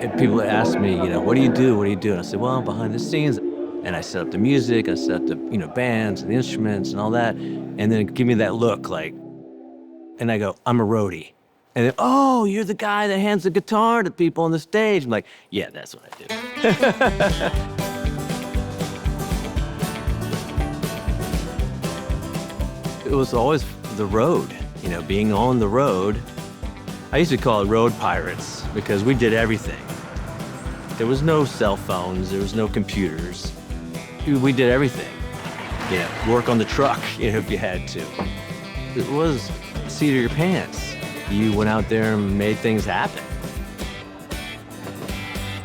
And people ask me, what do you do? What do you do? And I say, well, I'm behind the scenes. And I set up the music, I set up the, bands and the instruments and all that. And then give me that look like, and I go, I'm a roadie. And then, oh, you're the guy that hands the guitar to people on the stage. I'm like, yeah, that's what I do. It was always the road, being on the road. I used to call it road pirates because we did everything. There was no cell phones, there was no computers. We did everything. Work on the truck, if you had to. It was the seat of your pants. You went out there and made things happen.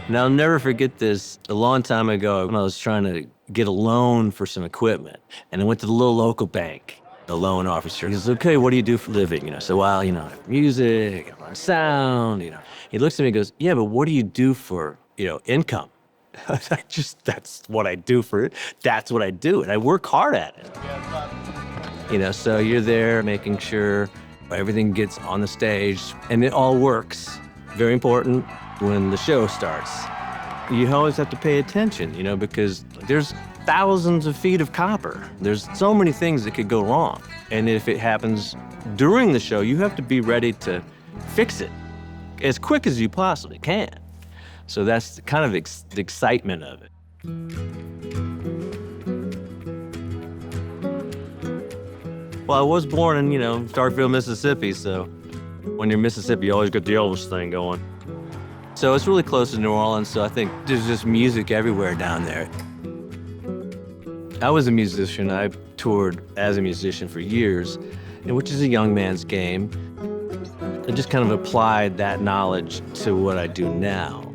And I'll never forget this. A long time ago, when I was trying to get a loan for some equipment, and I went to the little local bank. The loan officer, he says, okay, what do you do for a living? So, well, I have music, I run sound, He looks at me and goes, yeah, but what do you do for, income? That's what I do for it. That's what I do. And I work hard at it. So you're there making sure everything gets on the stage and it all works. Very important when the show starts. You always have to pay attention, because there's thousands of feet of copper. There's so many things that could go wrong. And if it happens during the show, you have to be ready to fix it as quick as you possibly can. So that's kind of the excitement of it. Well, I was born in, Starkville, Mississippi, so when you're in Mississippi, you always get the Elvis thing going. So it's really close to New Orleans, so I think there's just music everywhere down there. I was a musician. I toured as a musician for years, which is a young man's game. I just kind of applied that knowledge to what I do now.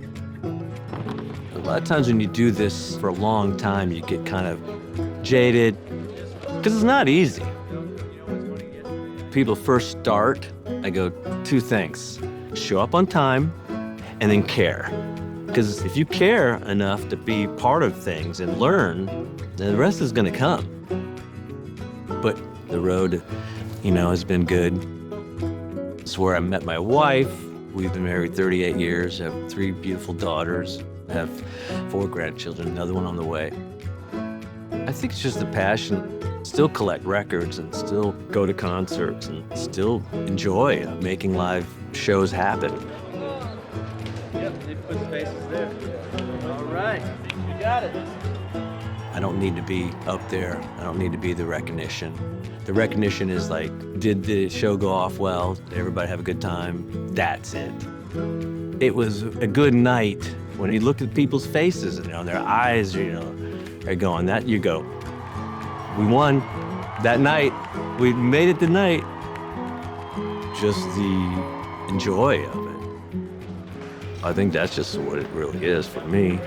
A lot of times when you do this for a long time, you get kind of jaded, because it's not easy. People first start, I go, two things: show up on time and then care. Because if you care enough to be part of things and learn, then the rest is gonna come. But the road, has been good. It's where I met my wife. We've been married 38 years, have 3 beautiful daughters, have 4 grandchildren, another one on the way. I think it's just the passion. Still collect records and still go to concerts and still enjoy making live shows happen. Yep, they put spaces there. All right, you got it. I don't need to be up there. I don't need to be the recognition. The recognition is like, did the show go off well? Did everybody have a good time? That's it. It was a good night when you look at people's faces, their eyes, are going, that you go, we won that night. We made it tonight. Just the joy of it. I think that's just what it really is for me.